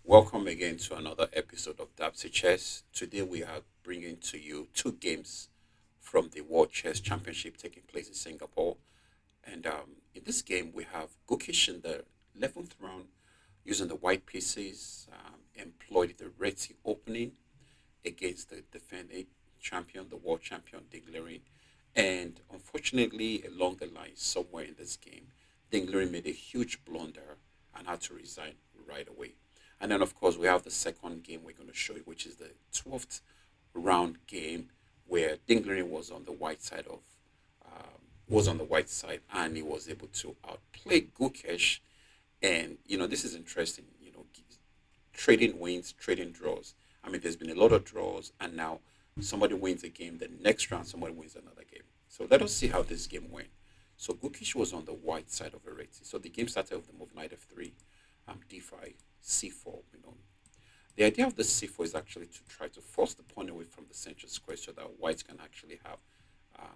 Welcome again to another episode of Dapsy Chess. Today we are bringing to you two games from the World Chess Championship taking place in Singapore. And in this game, we have Gukesh in the 11th round using the white pieces, employed the Reti opening against the defending champion, the world champion, Ding Liren. And unfortunately, along the line, somewhere in this game, Ding Liren made a huge blunder and had to resign right away. And then, of course, we have the second game we're going to show you, which is the 12th round game, where Ding Liren was on the white side of was on the white side, and he was able to outplay Gukesh. And this is interesting. Trading wins, trading draws. I mean, there's been a lot of draws, and now somebody wins a game. The next round, somebody wins another game. So let us see how this game went. So Gukesh was on the white side of Reti. So the game started with the move knight f3, d5, c4. The idea of the c4 is actually to try to force the pawn away from the central square so that white can actually have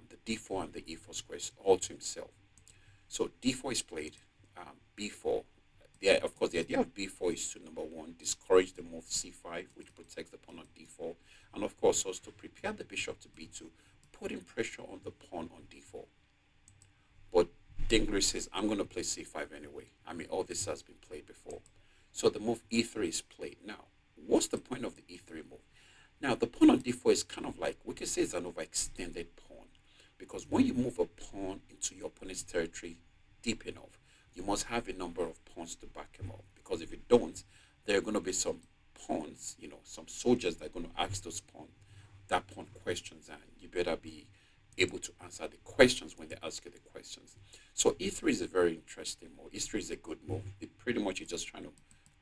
the d4 and the e4 squares all to himself. So d4 is played, b4. Of course, the idea of b4 is to, number one, discourage the move c5, which protects the pawn on d4, and of course also to prepare the bishop to b2, putting pressure on the pawn on d4. But Dingler says, I'm going to play c5 anyway. I mean, all this has been played before. So the move e3 is played. Now, what's the point of the e3 move? Now, the pawn on d4 is kind of like, we can say it's an overextended pawn. Because when you move a pawn into your opponent's territory deep enough, you must have a number of pawns to back him up. Because if you don't, there are going to be some pawns, some soldiers that are going to ask that pawn questions, and you better be able to answer the questions when they ask you the questions. So e3 is a very interesting move. E3 is a good move. It pretty much is just trying to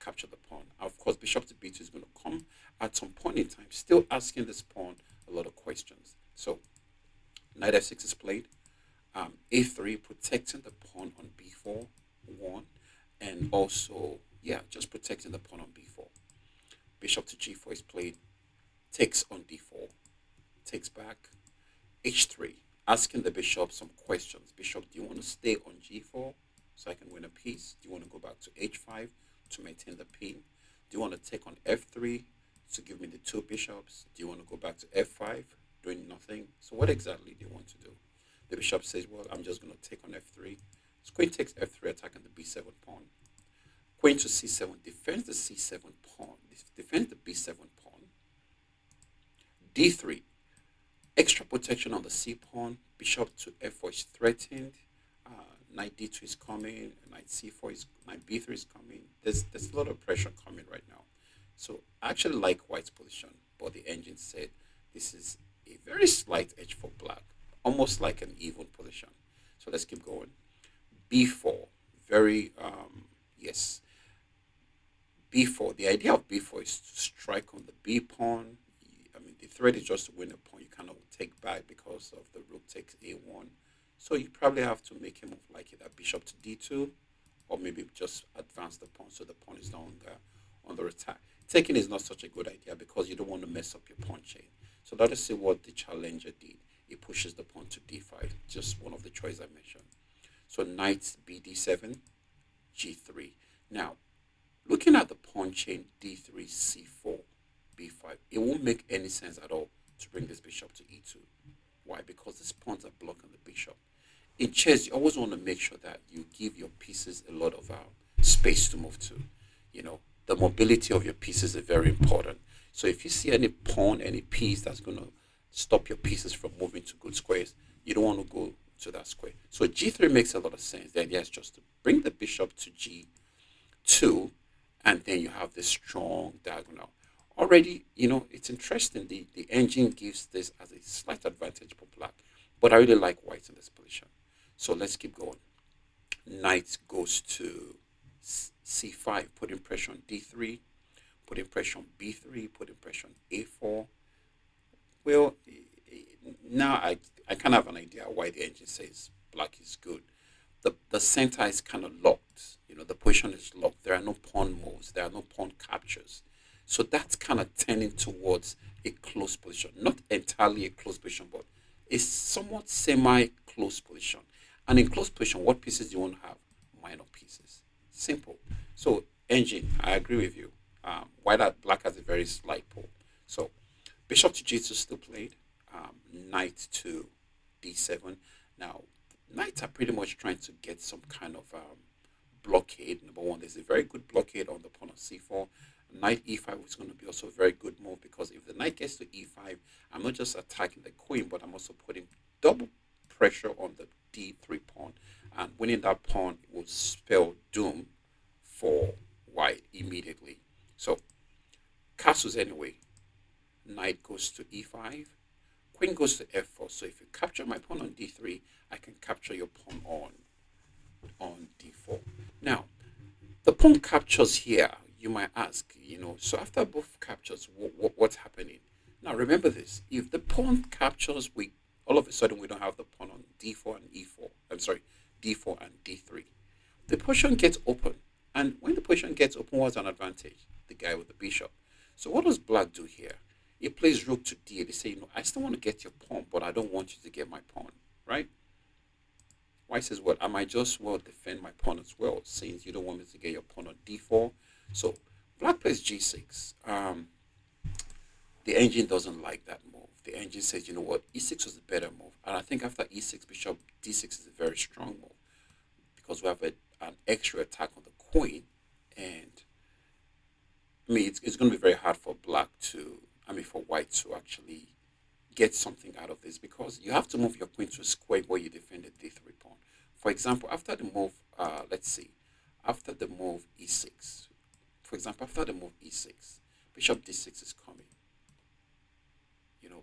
capture the pawn. Of course, bishop to b2 is going to come at some point in time, still asking this pawn a lot of questions. So knight f6 is played. A3 protecting the pawn on b4, one, and also, just protecting the pawn on b4. Bishop to g4 is played. Takes on d4, takes back. h3, asking the bishop some questions. Bishop, do you want to stay on g4 so I can win a piece? Do you want to go back to h5 to maintain the pin? Do you want to take on f3 to give me the two bishops? Do you want to go back to f5, doing nothing? So what exactly do you want to do? The bishop says, well, I'm just going to take on f3. So queen takes f3, attacking the b7 pawn. Queen to c7, defends the c7 pawn, defends the b7 pawn. d3, extra protection on the c pawn. Bishop to f4 is threatened. Knight d2 is coming. Knight b3 is coming. There's a lot of pressure coming right now. So I actually like white's position, but the engine said this is a very slight edge for black, almost like an even position. So let's keep going. b4, very yes. b4. The idea of b4 is to strike on the b pawn. I mean, the threat is just to win a pawn. You cannot take back because of the rook takes a1. So you probably have to make a move like that bishop to d2, or maybe just advance the pawn so the pawn is no longer under attack. Taking is not such a good idea because you don't want to mess up your pawn chain. So let us see what the challenger did. He pushes the pawn to d5, just one of the choices I mentioned. So knight bd7, g3. Now, looking at the pawn chain d3, c4, b5, it won't make any sense at all to bring this bishop to e2. Why? Because these pawns are blocking the bishop. In chess, you always want to make sure that you give your pieces a lot of space to move to. The mobility of your pieces is very important. So if you see any pawn, any piece that's going to stop your pieces from moving to good squares, you don't want to go to that square. So g3 makes a lot of sense. The idea is just to bring the bishop to g2, and then you have this strong diagonal. Already, it's interesting. The engine gives this as a slight advantage for black, but I really like white in this position. So let's keep going. Knight goes to c5, putting pressure on d3, putting pressure on b3, putting pressure on a4. Well, now I kind of have an idea why the engine says black is good. The center is kind of locked. The position is locked. There are no pawn moves. There are no pawn captures. So that's kind of tending towards a close position. Not entirely a close position, but a somewhat semi-close position. And in close position, what pieces do you want to have? Minor pieces. Simple. So engine, I agree with you. Black has a very slight pull. So bishop to g2 still played. Knight to d7. Now, knights are pretty much trying to get some kind of blockade. Number one, there's a very good blockade on the pawn on c4. Knight e5 is going to be also a very good move because if the knight gets to e5, I'm not just attacking the queen, but I'm also putting double pressure on the d3 pawn. And winning that pawn will spell doom for white immediately. So, castles anyway. Knight goes to e5. Queen goes to f4. So if you capture my pawn on d3, I can capture your pawn on d4. Now, the pawn captures here. You might ask, so after both captures, what's happening? Now, remember this. If the pawn captures, all of a sudden we don't have the pawn on d4 and e4. I'm sorry, d4 and d3. The position gets open. And when the position gets open, what's an advantage? The guy with the bishop. So what does black do here? He plays rook to d8. They say, I still want to get your pawn, but I don't want you to get my pawn, right? White says, well, I might just defend my pawn as well, since you don't want me to get your pawn on d4. So black plays g6. The engine doesn't like that move. The engine says, you know what, e6 was a better move. And I think after e6, bishop d6 is a very strong move because we have an extra attack on the queen. And it's going to be very hard for for white to actually get something out of this because you have to move your queen to a square where you defend the d3 pawn. For example, after the move, after the move e6, for example, after the move e6, bishop d6 is coming.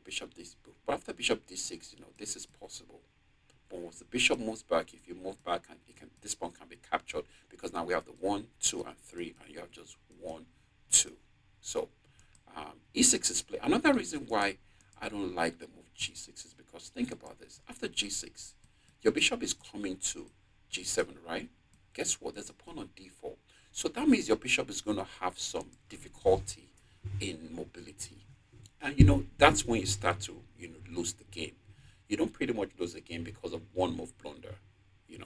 Bishop d6. But after bishop d6, this is possible. But once the bishop moves back, if you move back, and this pawn can be captured because now we have the 1, 2, and 3, and you have just 1, 2. So e6 is played. Another reason why I don't like the move g6 is because think about this. After g6, your bishop is coming to g7, right? Guess what? There's a pawn on d4. So that means your bishop is going to have some difficulty in mobility. And that's when you start to lose the game. You don't pretty much lose the game because of one move blunder. You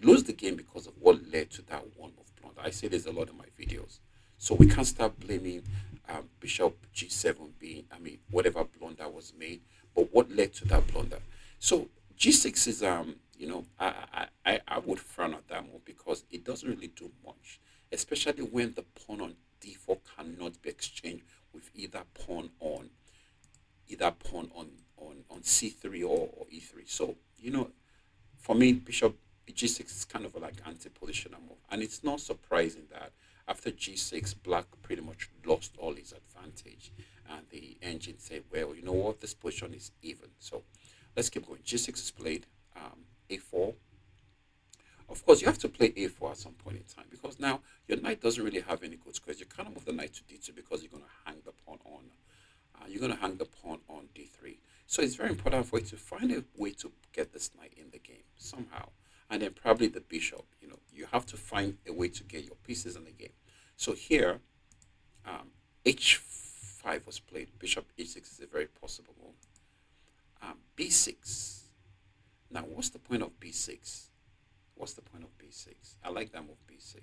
lose the game because of what led to that one move blunder. I say this a lot in my videos. So we can't start blaming bishop g7 being, whatever blunder was made, but what led to that blunder. So g6 is, I would frown at that move because it doesn't really do much, especially when the pawn on d4 cannot be exchanged with either pawn on c3 or e3. So for me, bishop g6 is kind of like anti-positional move, and it's not surprising that after g6, black pretty much lost all his advantage, and the engine said, well, you know what, this position is even. So let's keep going. g6 is played. A4. Of course, you have to play a4 at some point in time because now your knight doesn't really have any good squares. You can't move the knight to d2 because you're going to hang the pawn on. D3. So it's very important for you to find a way to get this knight in the game somehow, and then probably the bishop. You have to find a way to get your pieces in the game. So here, h5 was played. Bishop h6 is a very possible move. B6. Now, what's the point of b6? What's the point of b6? I like that move b6.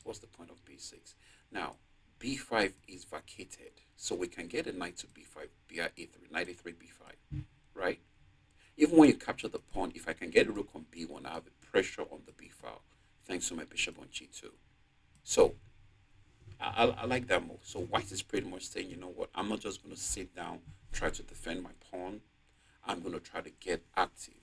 What's the point of b6? Now, b5 is vacated, so we can get a knight to b5, via a3, knight a3, b5, right? Even when you capture the pawn, if I can get a rook on b1, I have a pressure on the b file, thanks to my bishop on g2. So, I like that move. So white is pretty much saying, you know what, I'm not just going to sit down, try to defend my pawn. I'm going to try to get active.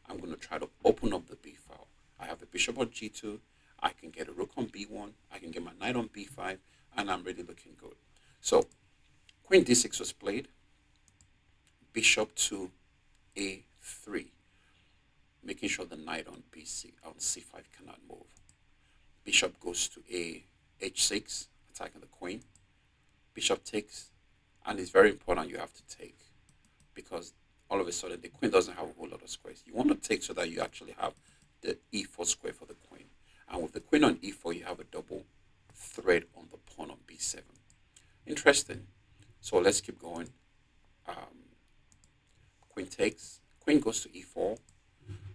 I'm going to try to open up the b file. I have a bishop on g2. I can get a rook on b1. I can get my knight on b5. And I'm really looking good. So queen d6 was played. Bishop to a3. Making sure the knight on c5 cannot move. Bishop goes to h6, attacking the queen. Bishop takes. And it's very important you have to take because all of a sudden the queen doesn't have a whole lot of squares. You want to take so that you actually have the e4 square for the queen. And with the queen on e4, you have a double thread on the pawn on b7. Interesting. So let's keep going. Queen takes. Queen goes to e4.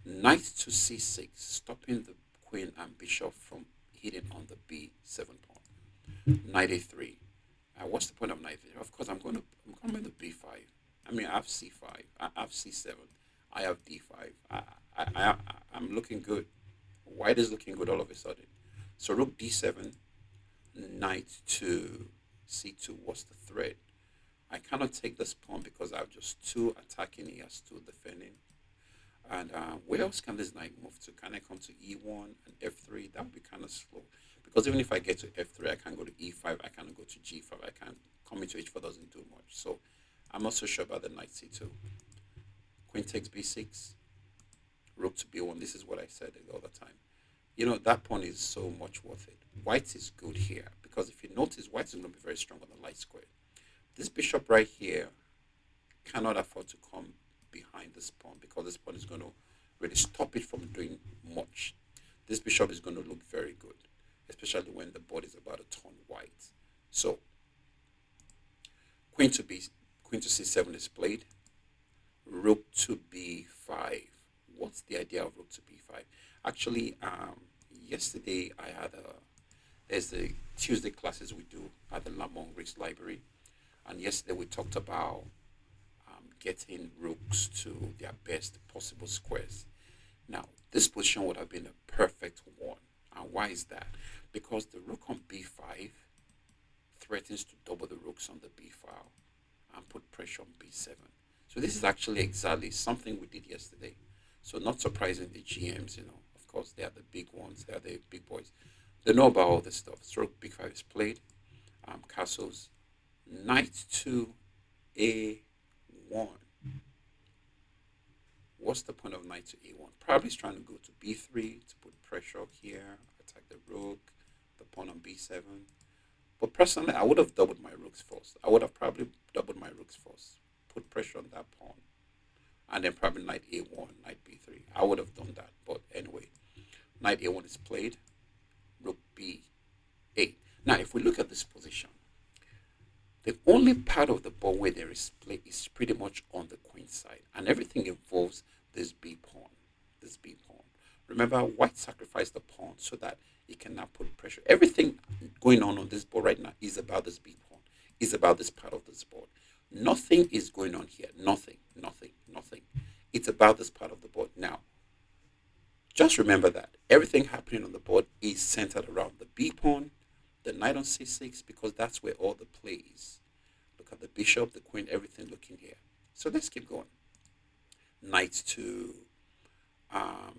Knight to c6, stopping the queen and bishop from hitting on the b7 Knight a3. What's the point of knight a3? Of course, I'm coming to b5. I mean, I have c5. I have c7. I have d5. I'm looking good. White is looking good all of a sudden. So rook d7, knight to c2. What's the threat? I cannot take this pawn because I have just two attacking. He has two defending. And where else can this knight move to? Can I come to e1 and f3? That would be kind of slow. Because even if I get to f3, I can go to e5. I can go to g5. I can come into h4 doesn't do much. So I'm not so sure about the knight c2. Queen takes b6. Rook to b1. This is what I said the other time. You know, that pawn is so much worth it. White is good here. Because if you notice, white is going to be very strong on the light square. This bishop right here cannot afford to come behind this pawn because this pawn is going to really stop it from doing much. This bishop is going to look very good, especially when the board is about to turn white. So queen to c7 is played. Rook to b5. What's the idea of rook to b5? Actually, yesterday I had there's the Tuesday classes we do at the Lamont Greeks Library, and yesterday we talked about getting rooks to their best possible squares. Now, this position would have been a perfect one. And why is that? Because the rook on b5 threatens to double the rooks on the b file and put pressure on b7. So this is actually exactly something we did yesterday. So not surprising the GMs, of course, they are the big ones, they are the big boys. They know about all this stuff. So rook b5 is played, castles, knight to a1. What's the point of knight to a1? Probably trying to go to b3 to put pressure up here, attack the rook, the pawn on b7. But personally, I would have doubled my rooks first. I would have probably doubled my rooks first, put pressure on that pawn, and then probably knight a1, knight b3. I would have done that. But anyway, knight a1 is played, rook b8. Now, if we look at this position, the only part of the board where there is play is pretty much on the queen side, and everything involves this b pawn. This b pawn. Remember, white sacrificed the pawn so that he cannot put pressure. Everything going on this board right now is about this b pawn. Is about this part of this board. Nothing is going on here. Nothing. It's about this part of the board. Now, just remember that everything happening on the board is centered around the b pawn, the knight on c6, because that's where all the play is. Look at the bishop, the queen, everything looking here. So let's keep going. Knight to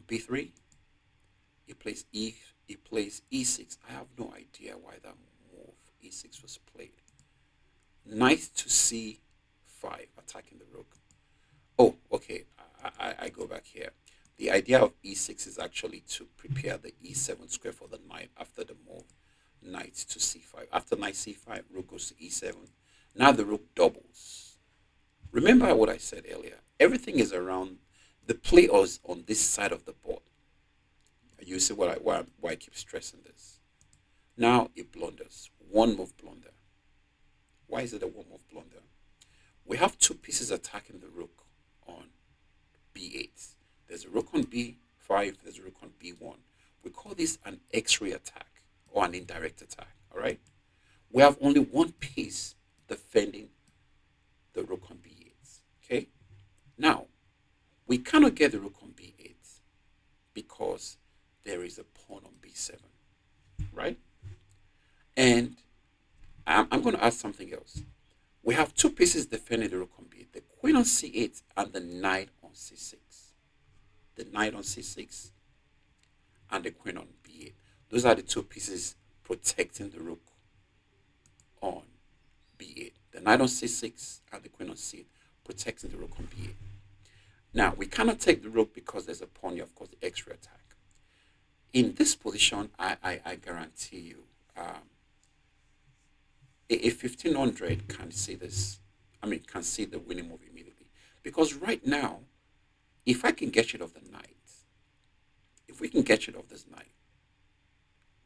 b3. He plays e6. I have no idea why that move e6 was played. Knight to c5, attacking the rook. Oh, okay. I go back here. The idea of e6 is actually to prepare the e7 square for the knight after the move. Knight to c5. After knight c5, rook goes to e7. Now the rook doubles. Remember what I said earlier. Everything is around the play is on this side of the board. You see why I keep stressing this. Now it blunders. One move blunder. Why is it a one move blunder? We have two pieces attacking the rook on b8. There's a rook on b5. There's a rook on b1. We call this an X-ray attack or an indirect attack. All right. We have only one piece defending the rook on b8. Okay. Now we cannot get the rook on b8 because there is a pawn on b7, right? And I'm going to add something else. We have two pieces defending the rook on b8, the queen on c8 and the knight on c6. The knight on c6 and the queen on b8. Those are the two pieces protecting the rook on b8. The knight on c6 and the queen on c8 protecting the rook on b8. Now, we cannot take the rook because there's a pawn here, of course, the X-ray attack. In this position, I guarantee you, a 1500 can see this. Can see the winning move immediately. Because right now, if I can get rid of the knight, if we can get rid of this knight,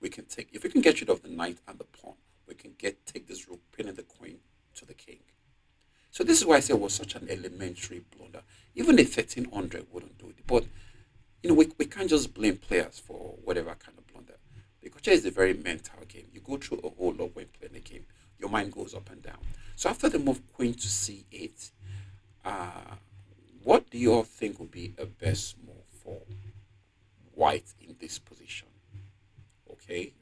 if we can get rid of the knight and the pawn, we can take this rook, pinning the queen to the king. So this is why I say it was such an elementary blunder. Even a 1300 wouldn't do it. But we can't just blame players for whatever kind of blunder. Because chess is a very mental game. You go through a whole lot when goes up and down. So after the move queen to c8, uh, what do you all think would be a best move for white in this position? Okay,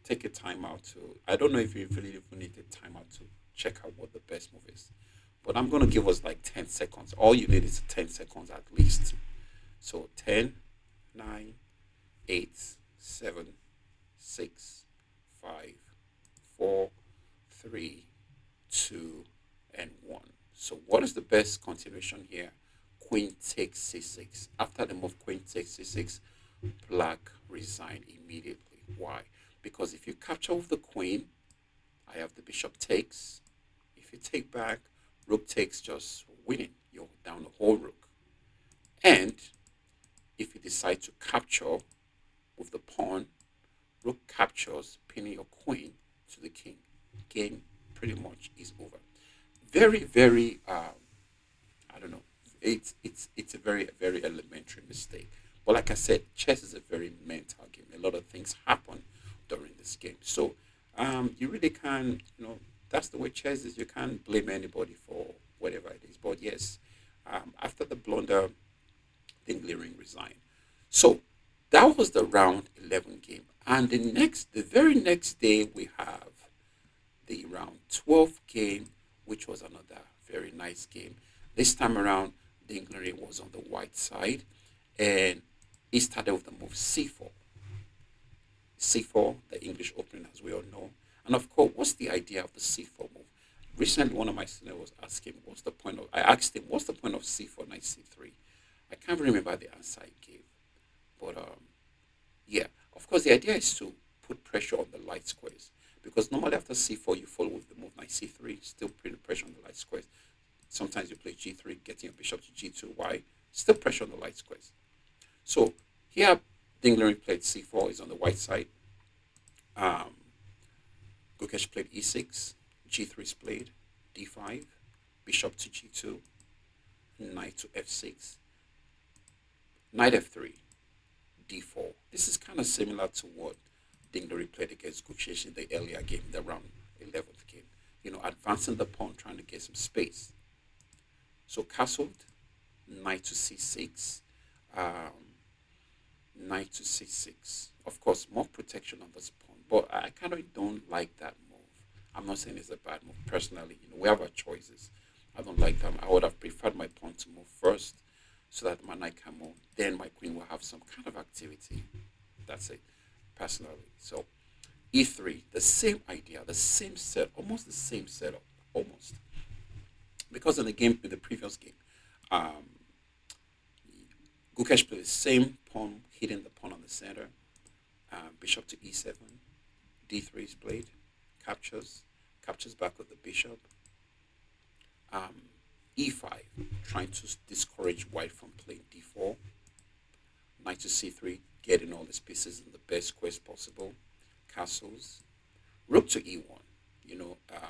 take a time out to. I don't know if you really even need a time out to check out what the best move is, but I'm gonna give us like 10 seconds. All you need is 10 seconds at least. So 10, 9, 8, 7, 6, 5, 4, 3, 2, and 1. So what is the best continuation here? Queen takes c6. After the move queen takes c6, black resign immediately. Why? Because if you capture with the queen, I have the bishop takes. If you take back, rook takes, just winning. You're down the whole rook. And if you decide to capture with the pawn, rook captures, pinning your queen to the king. Game pretty much is over. Very, very, I don't know. It's a very elementary mistake. But like I said, chess is a very mental game. A lot of things happen during this game. So you really can, that's the way chess is. You can't blame anybody for whatever it is. But yes, after the blunder, Ding Liren resigned. So that was the round 11 game. And the very next day, we have the round 12 game, which was another very nice game. This time around, Ding Liren was on the white side, and he started with the move c4. C4, the English opening, as we all know. And of course, what's the idea of the c4 move? Recently, one of my students was asking, I asked him, what's the point of c4, knight c3? I can't remember the answer he gave. But yeah, of course, the idea is to put pressure on the light squares. Because normally after c4, you follow with the move knight c3, still putting pressure on the light squares. Sometimes you play g3, getting your bishop to g2. Why? Still pressure on the light squares. So here, Ding Liren played c4, is on the white side. Gukesh played e6, g3 is played, d5, bishop to g2, knight to f6, knight f3, d4. This is kind of similar to what Ding Liren played against Gukesh in the earlier game, the round 11th game. Advancing the pawn, trying to get some space. So castled, knight to c6, knight to c6. Of course, more protection on this pawn, but I kind of don't like that move. I'm not saying it's a bad move. Personally, we have our choices. I don't like them. I would have preferred my pawn to move first so that my knight can move. Then my queen will have some kind of activity. That's it, personally. So e3, the same idea, the same set, almost the same setup, almost. Because in the previous game, Gukesh played the same pawn, hitting the pawn on the center. Bishop to e7, d3 is played, captures back with the bishop. E5, trying to discourage white from playing d4. Knight to c3, getting all these pieces in the best squares possible. Castles. Rook to e1.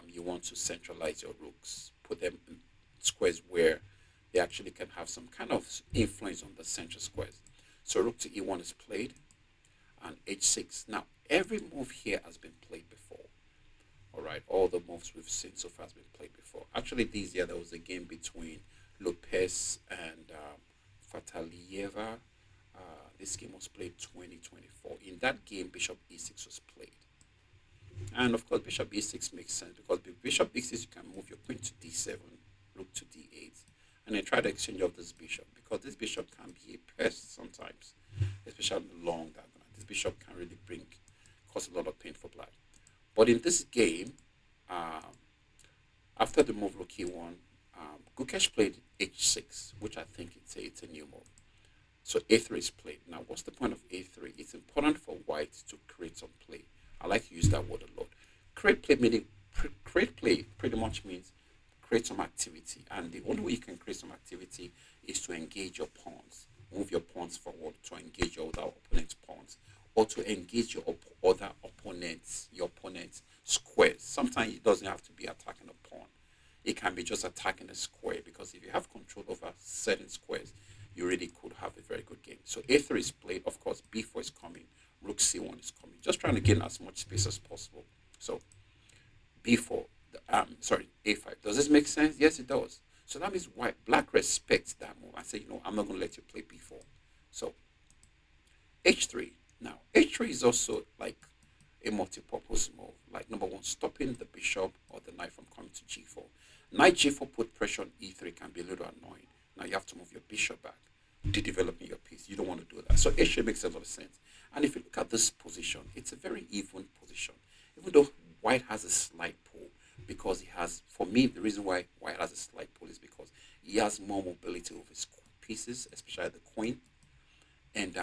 You want to centralize your rooks, put them in squares where they actually can have some kind of influence on the central squares. So rook to e1 is played, and h6. Now, every move here has been played before. All right, all the moves we've seen so far has been played before. Actually, this year there was a game between Lopez and Fatalieva. This game was played 2024. In that game, Bishop e6 was played. And of course, Bishop e6 makes sense because with Bishop e6, you can move your queen to d7, rook to d8, and then try to exchange off this bishop because this bishop can be a pest sometimes, especially in the long diagonal. This bishop can really cause a lot of pain for black. But in this game, after the move rook e1, Gukesh played h6, which I think it's a new move. So a3 is played. Now, what's the point of a3? It's important for white to create some play. I like to use that word a lot. Create play pretty much means create some activity. And the only way you can create some activity is to engage your pawns. Move your pawns forward to engage your other opponent's pawns, or to engage your opponent's squares. Sometimes it doesn't have to be attacking a pawn. It can be just attacking a square, because if you have control over certain squares, you really could have a very good game. So a3 is played. Of course, b4 is coming. Rook c1 is coming. Just trying to gain as much space as possible. So b4, sorry, a5. Does this make sense? Yes, it does. So that means white, black respects that move. I say, I'm not going to let you play b4. So h3. Now, h3 is also like a multi-purpose move. Like number one, stopping the bishop or the knight from coming to g4. Knight g4 put pressure on e3 can be a little annoying. Now you have to move your bishop back, de-developing your piece. You don't want to do that. So h3 makes a lot of sense. And if you look at this position, it's a very even position. Even though white has a slight pull, because he has, for me, the reason why white has a slight pull is because he has more mobility of his pieces, especially the queen. And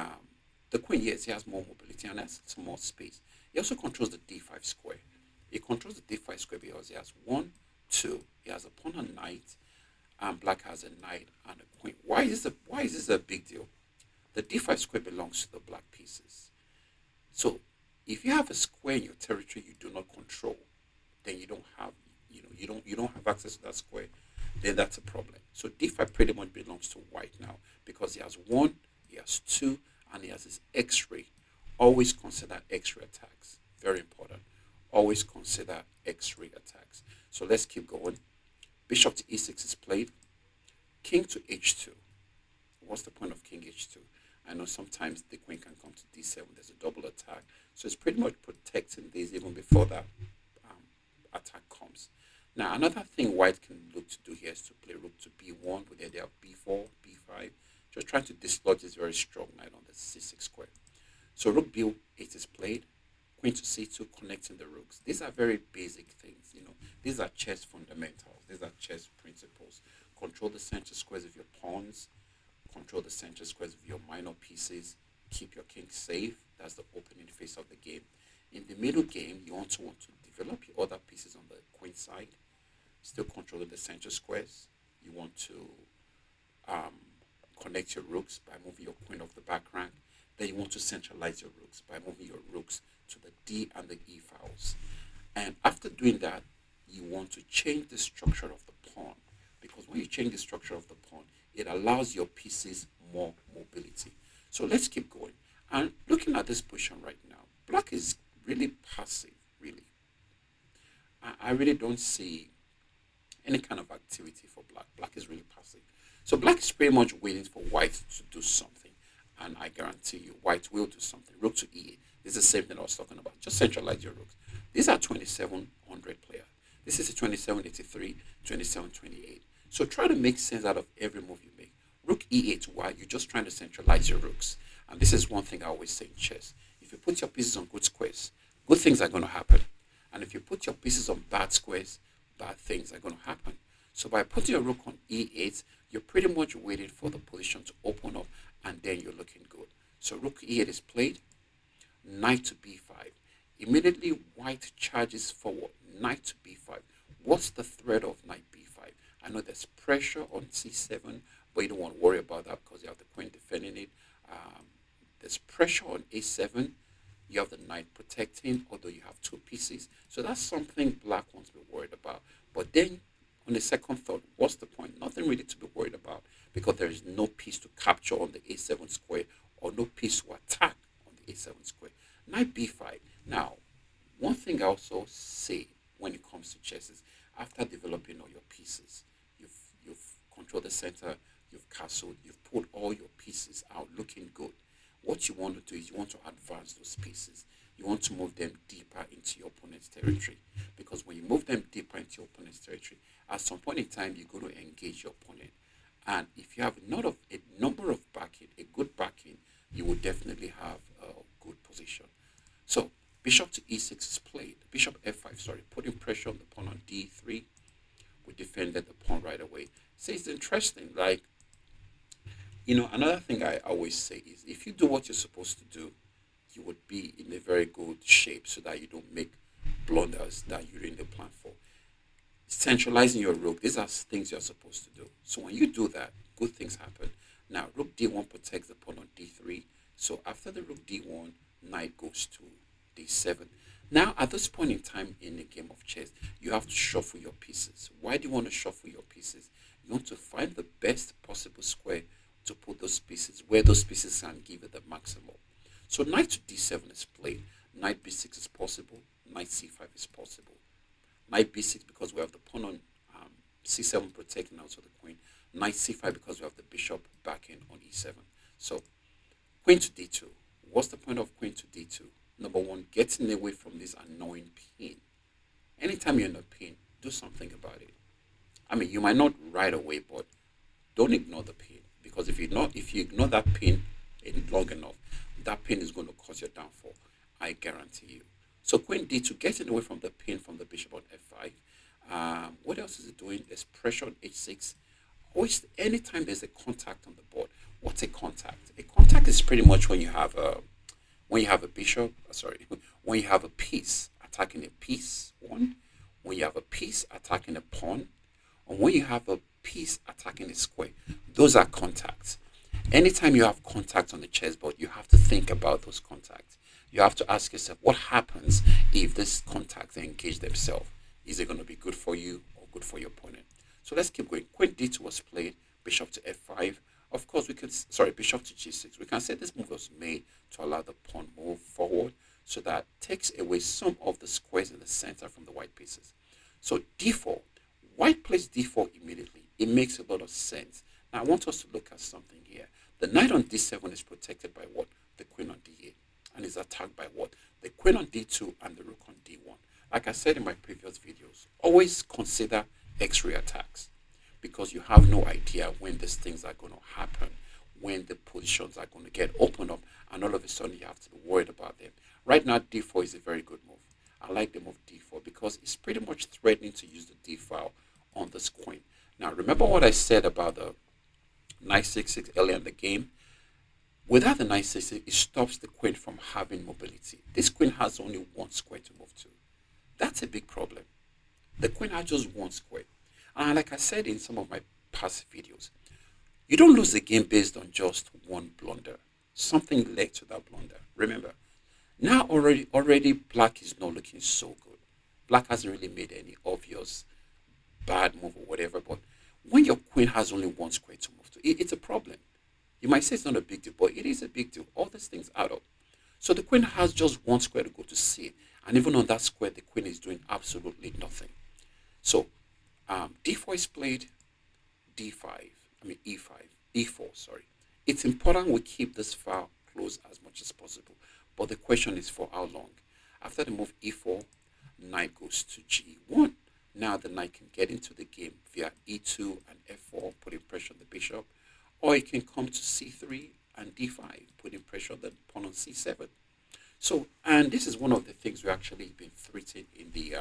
the queen, yes, he has more mobility and has some more space. He also controls the d5 square. He controls the d5 square because he has one, two. He has a pawn and knight, and black has a knight and a queen. Why is this a big deal? The d5 square belongs to the black pieces. So if you have a square in your territory you do not control, then you don't have you don't have access to that square, then that's a problem. So d5 pretty much belongs to white now because he has one, he has two, and he has his x-ray. Always consider x-ray attacks. Very important. Always consider x-ray attacks. So let's keep going. Bishop to e6 is played. King to h2. What's the point of king h2? I know sometimes the queen can come to d7. There's a double attack. So it's pretty much protecting this even before that attack comes. Now, another thing white can look to do here is to play rook to b1 with the idea of b4, b5, just trying to dislodge this very strong knight on the c6 square. So rook b8 is played, queen to c2, connecting the rooks. These are very basic things, These are chess fundamentals. These are chess principles. Control the center squares of your pawns, control the center squares of your minor pieces, keep your king safe. That's the opening phase of the game. In the middle game, you also want to develop your other pieces on the queen side, still controlling the center squares. You want to connect your rooks by moving your queen off the back rank. Then you want to centralize your rooks by moving your rooks to the D and the E files. And after doing that, you want to change the structure of the pawn, because when you change the structure of the pawn, it allows your pieces more mobility. So let's keep going. And looking at this position right now, black is really passive, really. I really don't see any kind of activity for black. Black is really passive. So black is pretty much waiting for white to do something. And I guarantee you, white will do something. Rook to e8. This is the same thing I was talking about. Just centralize your rooks. These are 2700 players. This is a 2783, 2728. So try to make sense out of every move you make. Rook e8, why? You're just trying to centralize your rooks. And this is one thing I always say in chess. If you put your pieces on good squares, good things are going to happen. And if you put your pieces on bad squares, bad things are going to happen. So by putting your rook on e8, you're pretty much waiting for the position to open up, and then you're looking good. So rook e8 is played, knight to b5. Immediately white charges forward, knight to b5. What's the threat of knight b5? I know there's pressure on c7, but you don't want to worry about that because you have the queen defending it. There's pressure on a7. You have the knight protecting, although you have two pieces. So that's something black wants to be worried about. But then, on the second thought, what's the point? Nothing really to be worried about, because there is no piece to capture on the a7 square, or no piece to attack on the a7 square. Knight b5. Now, one thing I also say when it comes to chess is, after developing all your pieces, you've controlled the center, you've castled, you've pulled all your pieces out looking good. What you want to do is you want to advance those pieces. You want to move them deeper into your opponent's territory. Because when you move them deeper into your opponent's territory, at some point in time, you're going to engage your opponent. And if you have a number of backing, a good backing, you will definitely have a good position. So bishop to e6 is played. Bishop f5, sorry, putting pressure on the pawn on d3. We defended the pawn right away. So it's interesting, like, another thing I always say is, if you do what you're supposed to do, you would be in a very good shape so that you don't make blunders that you didn't plan for. Centralizing your rook, these are things you're supposed to do. So when you do that, good things happen. Now, rook d1 protects the pawn on d3. So after the rook d1, knight goes to d7. Now, at this point in time in a game of chess, you have to shuffle your pieces. Why do you want to shuffle your pieces? You want to find the best possible square to put those pieces, where those pieces can give you the maximum. So knight to d7 is played. Knight b6 is possible. Knight c5 is possible. Knight b6 because we have the pawn on c7 protecting also the queen. Knight c5 because we have the bishop backing on e7. So queen to d2. What's the point of queen to d2? Number one, getting away from this annoying pin. Anytime you're in a pin, do something about it. I mean, you might not right away, but don't ignore the pin, because if you ignore that pin long enough, that pin is going to cause your downfall. I guarantee you. So queen d2, getting away from the pin from the bishop on f5. What else is it doing? There's pressure on h6. Always, anytime there's a contact on the board. What's a contact? A contact is pretty much when you have a bishop. Sorry, when you have a piece attacking a piece. One, when you have a piece attacking a pawn, or when you have a piece attacking a square. Those are contacts. Anytime you have contacts on the chessboard, you have to think about those contacts. You have to ask yourself, what happens if these contacts engage themselves? Is it going to be good for you or good for your opponent? So let's keep going. Queen d2 was played, bishop to f5. Of course, bishop to g6. We can say this move was made to allow the pawn move forward, so that takes away some of the squares in the center from the white pieces. So d4, white plays d4 immediately. It makes a lot of sense. Now I want us to look at something here. The knight on d7 is protected by what? The queen on d8. And is attacked by what? The queen on d2 and the rook on d1. Like I said in my previous videos, always consider x-ray attacks, because you have no idea when these things are going to happen, when the positions are going to get opened up, and all of a sudden you have to be worried about them. Right now, d4 is a very good move. I like the move d4 because it's pretty much threatening to use the d file on this queen. Now, remember what I said about the knight c6 earlier in the game? Without the knight c6, it stops the queen from having mobility. This queen has only one square to move to. That's a big problem. The queen has just one square. And like I said in some of my past videos, you don't lose the game based on just one blunder. Something led to that blunder. Remember, now already black is not looking so good. Black hasn't really made any obvious bad move or whatever, but when your queen has only one square to move to, it's a problem. You might say it's not a big deal, but it is a big deal. All these things add up. So the queen has just one square to go to c, and even on that square, the queen is doing absolutely nothing. So d4 is played, e4, sorry. It's important we keep this file close as much as possible, but the question is for how long? After the move e4, knight goes to g1. Now the knight can get into the game via e2 and f4, putting pressure on the bishop, or it can come to c3 and d5, putting pressure on the pawn on c7. So, and this is one of the things we actually been treating in the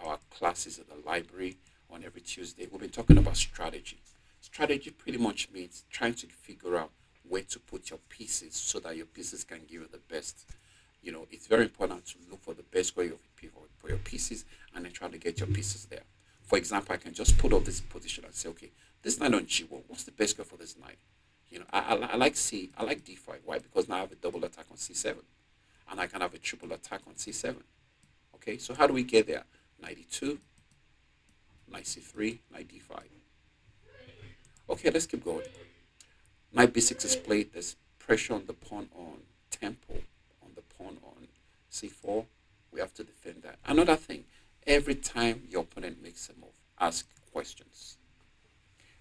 our classes at the library on every Tuesday. We've been talking about strategy. Strategy pretty much means trying to figure out where to put your pieces so that your pieces can give you the best. You know, it's very important to look for the best way for your pieces and then try to get your pieces there. For example, I can just put up this position and say, okay, this knight on g1, what's the best way for this knight? You know, I like d5. Why? Because now I have a double attack on c7, and I can have a triple attack on c7. Okay, so how do we get there? Knight e2, knight c3, knight d5. Okay, let's keep going. Knight b6 is played. There's pressure on the pawn on tempo, on the pawn on c4. We have to defend that. Another thing, every time your opponent makes a move, ask questions.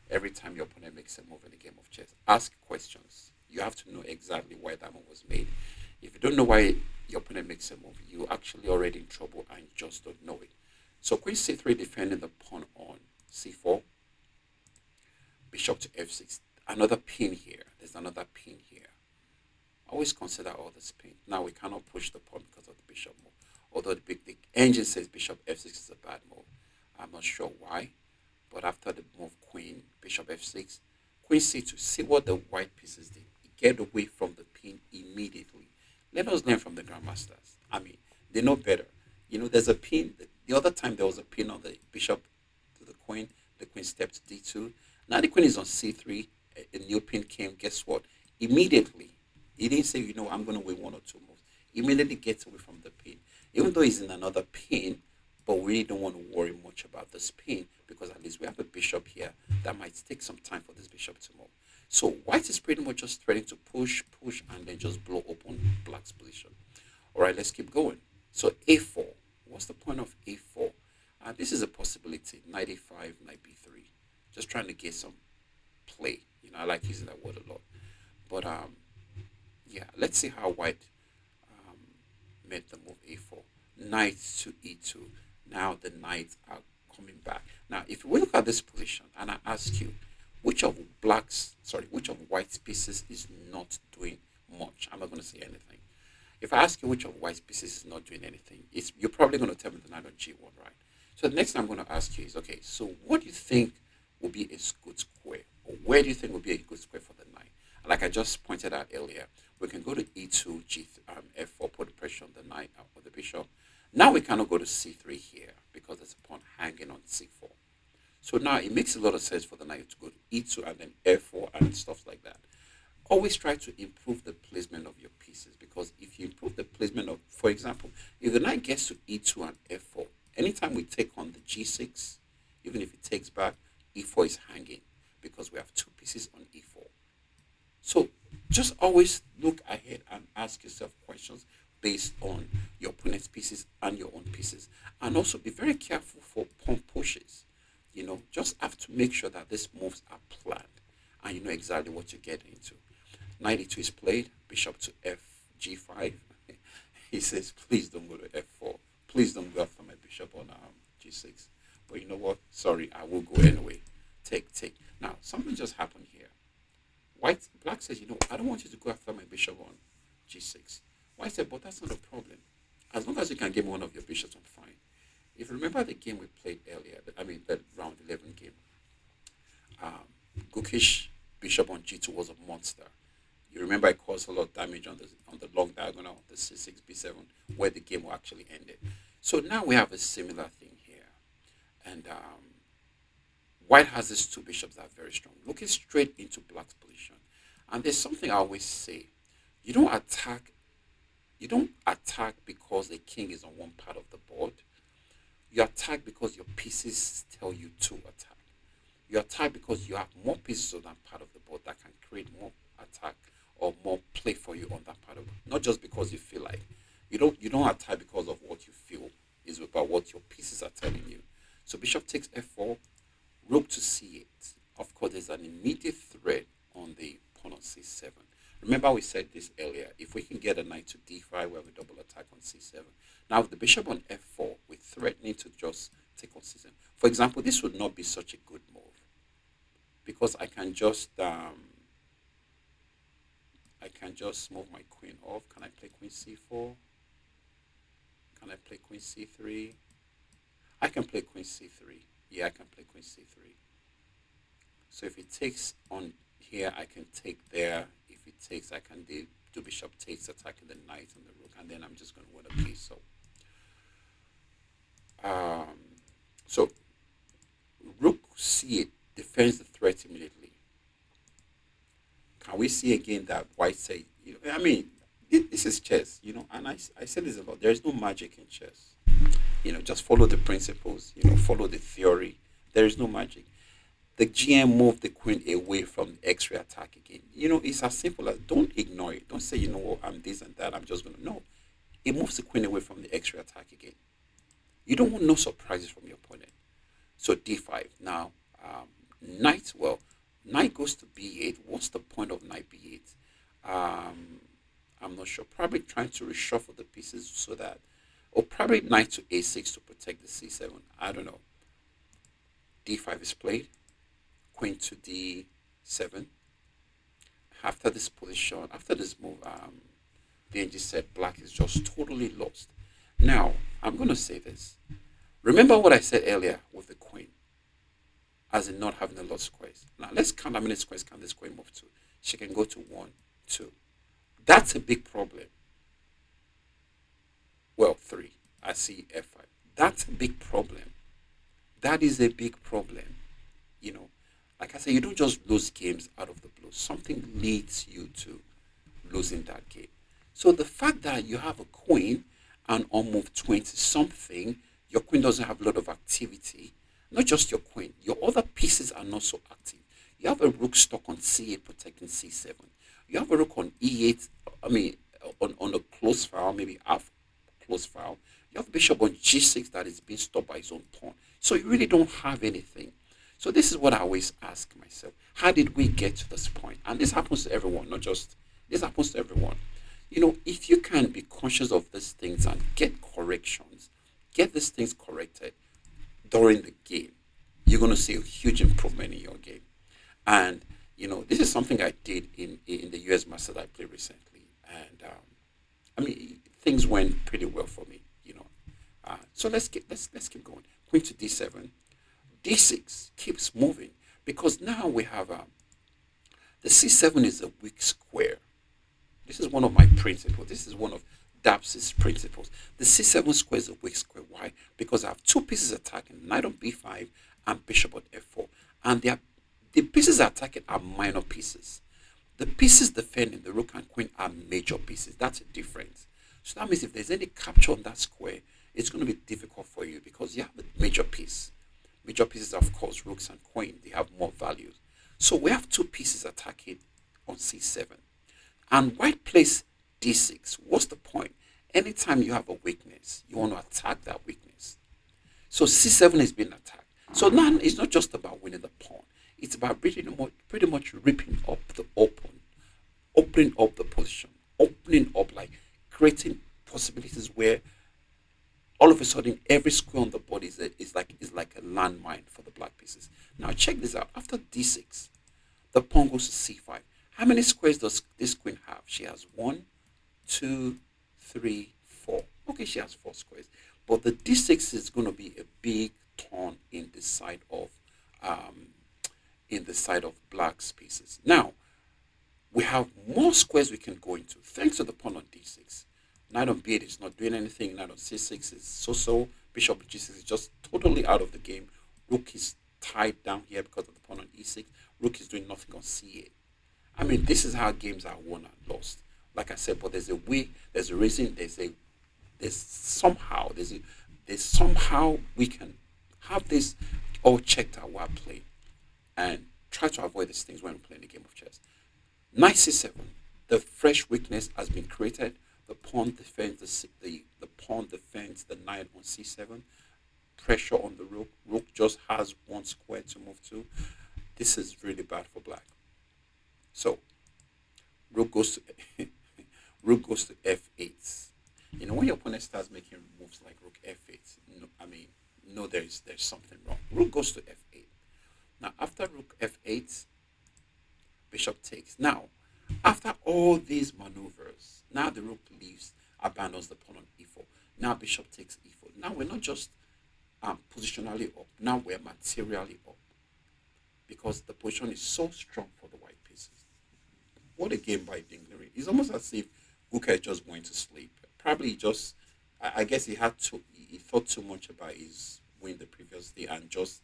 Every time your opponent makes a move in a game of chess, ask questions. You have to know exactly why that move was made. If you don't know why your opponent makes a move, you're actually already in trouble and you just don't know it. So queen c3 defending the pawn on c4, bishop to f6. Another pin here. There's another pin here. Always consider all this pin. Now we cannot push the pawn because of the bishop move. Although the engine says bishop f6 is a bad move. I'm not sure why. But after the move queen, bishop f6, queen c2, see what the white pieces did. Get away from the pin immediately. Let us learn from the grandmasters. I mean, they know better. You know, there's a pin. The other time there was a pin on the bishop to the queen stepped to d2. Now the queen is on c3. A new pin came. Guess what? Immediately, he didn't say, you know, I'm going to win one or two moves. Immediately gets away from the pin. Even though he's in another pin, but we really don't want to worry much about this pin because at least we have a bishop here that might take some time for this bishop to move. So white is pretty much just threatening to push, and then just blow open black's position. All right, let's keep going. So a4. What's the point of a4? this is a possibility. 95, knight b3. Just trying to get some play. I like using that word a lot. But yeah, let's see how white um, made the move a4. Knight to e2. Now the knights are coming back. Now, if we look at this position and I ask you, which of white's pieces is not doing much? I'm not going to say anything. If I ask you which of white's pieces is not doing anything, you're probably going to tell me the knight on g1, right? So the next thing I'm going to ask you is, okay, so what do you think will be a good square? Or where do you think will be a good square for the knight? And like I just pointed out earlier, we can go to e2, f4, put the pressure on the knight or the bishop. Now we cannot go to c3 here because there's a pawn hanging on c4. So now it makes a lot of sense for the knight to go to e2 and then f4 and stuff like that. Always try to improve the placement of your pieces, because if you improve the placement of, for example, if the knight gets to e2 and f4, anytime we take on the g6, even if it takes back, e4 is hanging because we have two pieces on e4. So just always look ahead and ask yourself questions based on your opponent's pieces and your own pieces. And also be very careful for pawn pushes. Just have to make sure that these moves are planned and you know exactly what you're getting into. Knight e2 is played, bishop to f g5. He says, please don't go to f4. Please don't go after my bishop on g6. But you know what? Sorry, I will go anyway. Take. Now, something just happened here. Black says, I don't want you to go after my bishop on g6. White said, but that's not a problem. As long as you can give me one of your bishops, I'm fine. If you remember the game we played earlier, the round 11 game, Gukesh bishop on g2 was a monster. You remember it caused a lot of damage on the long diagonal, the c6, b7, where the game actually ended. So now we have a similar thing here. And white has these two bishops that are very strong, looking straight into black's position. And there's something I always say. You don't attack because the king is on one part of the board. You attack because your pieces tell you to attack. You attack because you have more pieces on that part of the board that can create more attack or more play for you on that part of it. Not just because you feel like. You don't attack because of what you feel. It's about what your pieces are telling you. So bishop takes f4, rook to c8. Of course, there's an immediate threat on the pawn on c7. Remember we said this earlier. If we can get a knight to d5, we have a double attack on c7. Now with the bishop on f4, we're threatening to just take on c7. For example, this would not be such a good move, because I can just move my queen off. Can I play queen c4? Can I play queen c3? I can play queen c3. Yeah, I can play queen c3. So if it takes on here, I can take there. If it takes, I can do bishop takes, attacking the knight and the rook, and then I'm just going to win a piece. So rook c8 defends the threat immediately. Can we see again that white say, this is chess, and I say this a lot. There is no magic in chess. Just follow the principles, follow the theory. There is no magic. The GM moved the queen away from the X-ray attack again. It's as simple as, don't ignore it. Don't say, I'm this and that. I'm just going to, no. It moves the queen away from the X-ray attack again. You don't want no surprises from your opponent. So d5. Now, knight goes to b8. What's the point of knight b8? I'm not sure. Probably trying to reshuffle the pieces so that, or probably knight to a6 to protect the c7. I don't know. d5 is played. Queen to d7. After this position, after this move, the NG said black is just totally lost. Now, I'm going to say this. Remember what I said earlier with the queen, as in not having a lot of squares. Now, let's count how many squares can this queen move to. She can go to 1, 2. That's a big problem. Well, 3. I see f5. That's a big problem. That is a big problem. Like I said, you don't just lose games out of the blue. Something leads you to losing that game. So the fact that you have a queen and on move 20 something, your queen doesn't have a lot of activity. Not just your queen, your other pieces are not so active. You have a rook stuck on c8 protecting c7. You have a rook on e8, on a close file, maybe half close file. You have bishop on g6 that is being stopped by his own pawn. So you really don't have anything. So this is what I always ask myself. How did we get to this point? And this happens to everyone, not just this happens to everyone. If you can be conscious of these things and get corrections, get these things corrected during the game, you're going to see a huge improvement in your game. And this is something I did in the US Masters I played recently, and I mean things went pretty well for me. So let's keep going. Queen to d7, d6 keeps moving because now we have the c7 is a weak square. This is one of my principles. This is one of Daps's principles. The c7 square is a weak square. Why? Because I have two pieces attacking, knight on b5 and bishop on f4. And the pieces attacking are minor pieces. The pieces defending, the rook and queen, are major pieces. That's a difference. So that means if there's any capture on that square, it's going to be difficult for you because you have a major piece. Major pieces, of course, rooks and queen, they have more values. So we have two pieces attacking on c7. And white plays d6. What's the point? Anytime you have a weakness, you want to attack that weakness. So c7 is being attacked. So now it's not just about winning the pawn. It's about pretty much ripping up the opening up the position, opening up, like creating possibilities where all of a sudden every square on the board is like a landmine for the black pieces. Now check this out. After d6, the pawn goes to c5. How many squares does this queen have? She has 1, 2, 3, 4. Okay, she has 4 squares. But the d6 is going to be a big turn in the side of black's pieces. Now we have more squares we can go into thanks to the pawn on d6. Knight on b8 is not doing anything. Knight on c6 is so. Bishop on g6 is just totally out of the game. Rook is tied down here because of the pawn on e6. Rook is doing nothing on c8. I mean, this is how games are won and lost. Like I said, but there's a way, there's a reason, there's somehow we can have this all checked out while playing and try to avoid these things when we're playing a game of chess. Knight c7, the fresh weakness has been created. The pawn defends the pawn defends the knight on c7. Pressure on the rook. Rook just has one square to move to. This is really bad for black. So rook goes to rook goes to f8. When your opponent starts making moves like rook f8, there's something wrong. Rook goes to f8. Now after rook f8, bishop takes. Now after all these maneuvers, now the rook leaves, abandons the pawn on e4. Now bishop takes e4. Now we're not just positionally up. Now we're materially up because the position is so strong for the white pieces. What a game by Ding Liren. It's almost as if Gukesh just went to sleep. Probably just, I guess he thought too much about his win the previous day and just,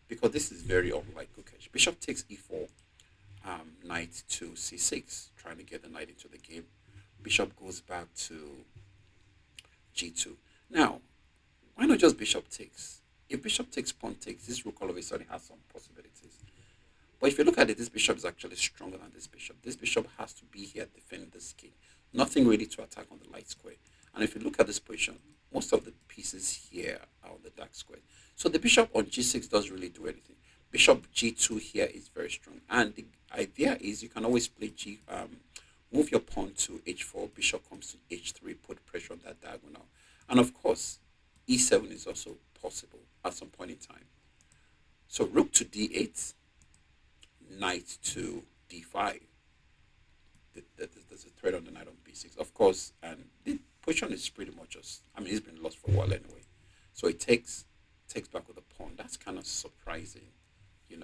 because this is very unlike Gukesh. Bishop takes e4, knight to c6, trying to get the knight into the game. Bishop goes back to g2. Now, why not just bishop takes? If bishop takes, pawn takes, this rook all of a sudden has some possibilities. But if you look at it, this bishop is actually stronger than this bishop. This bishop has to be here defending this king. Nothing really to attack on the light square. And if you look at this position, most of the pieces here are on the dark square. So the bishop on g6 doesn't really do anything. Bishop g2 here is very strong. And the idea is you can always play move your pawn to h4, bishop comes to h3, put pressure on that diagonal. And of course, e7 is also possible at some point in time. So rook to d8, knight to d5. There's a threat on the knight on b6, of course, and the position is pretty much just, it's been lost for a while anyway. So it takes back with the pawn. That's kind of surprising.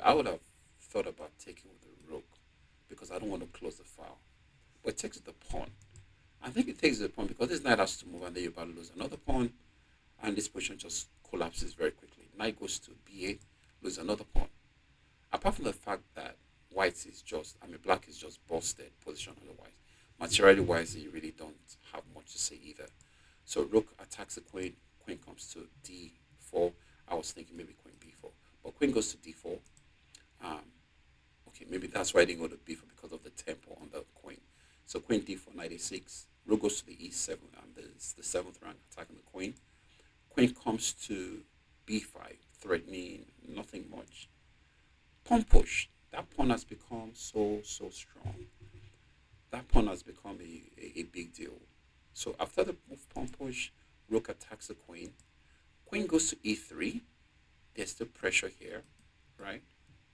I would have thought about taking with the rook because I don't want to close the file. But it takes with the pawn. I think it takes the pawn because this knight has to move and then you're about to lose another pawn, and this position just collapses very quickly. Knight goes to b8, lose another pawn. Apart from the fact that black is just busted position otherwise. Materially wise, you really don't have much to say either. So rook attacks the queen, queen comes to d4. I was thinking maybe queen b4, but queen goes to d4. Okay, maybe that's why I didn't go to b4 because of the tempo on the queen. So queen d4, knight a6. Rook goes to the e7, and there's the 7th rank attacking the queen. comes to b5, threatening nothing much. Pawn push. That pawn has become so strong. That pawn has become a big deal. So after the move pawn push, rook attacks the queen. Queen goes to e3. There's still pressure here, right?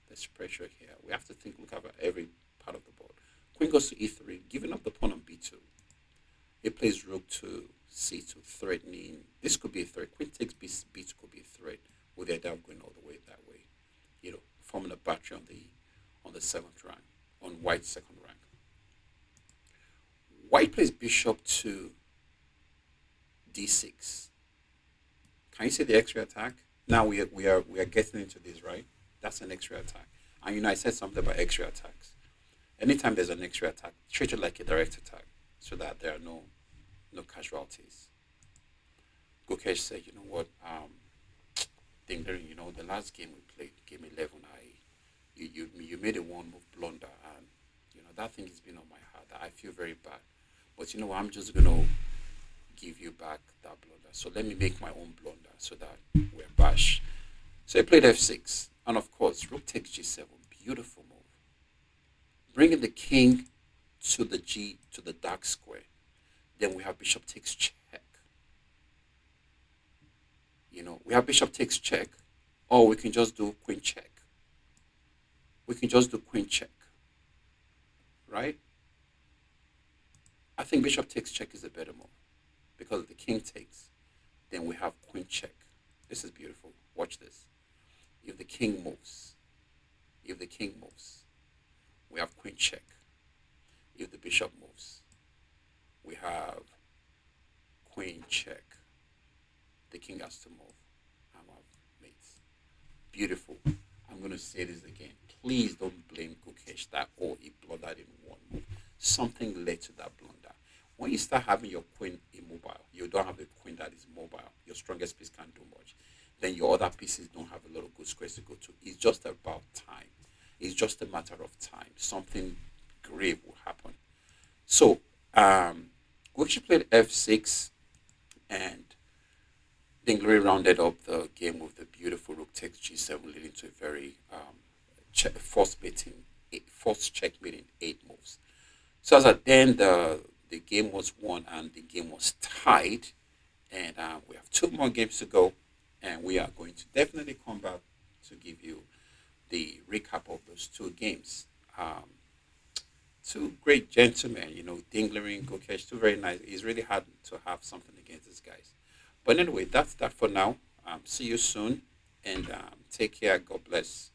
There's pressure here. We have to look at every part of the board. Queen goes to e3, giving up the pawn on b2. He plays rook to c2, threatening. This could be a threat. Queen takes b2 could be a threat with the idea of going all the way that way. Forming a battery on the seventh rank, on white's second rank. White plays bishop to d6. Can you see the extra attack? Now we are getting into this, right? That's an extra attack. And I said something about extra attacks. Anytime there's an extra attack, treat it like a direct attack so that there are no casualties. Gukesh said, you know what, Ding Liren, the last game we played, game 11, you made a one move blunder, and that thing has been on my heart. I feel very bad, but I'm just gonna give you back that blunder. So let me make my own blunder so that we're bash. So I played f6, and of course, rook takes g7, beautiful move, bringing the king to the dark square. Then we have bishop takes check. We have bishop takes check, or we can just do queen check. We can just do queen check, right? I think bishop takes check is a better move because the king takes. Then we have queen check. This is beautiful. Watch this. If the king moves, we have queen check. If the bishop moves, we have queen check. The king has to move. I'm out, mates. Beautiful. I'm going to say this again. Please don't blame Gukesh that he blundered in one move. Something led to that blunder. When you start having your queen immobile, you don't have a queen that is mobile. Your strongest piece can't do much. Then your other pieces don't have a lot of good squares to go to. It's just about time. It's just a matter of time. Something grave will happen. So, Gukesh played f6, and Ding Liren rounded up the game with the beautiful rook takes g7, leading to a very forced checkmate in 8 moves. So as at then, the game was won and the game was tied, and we have 2 more games to go, and we are going to definitely come back to give you the recap of those 2 games. 2 great gentlemen, Ding Liren, Gukesh, 2 very nice. It's really hard to have something against these guys. But anyway, that's that for now. See you soon, and take care. God bless.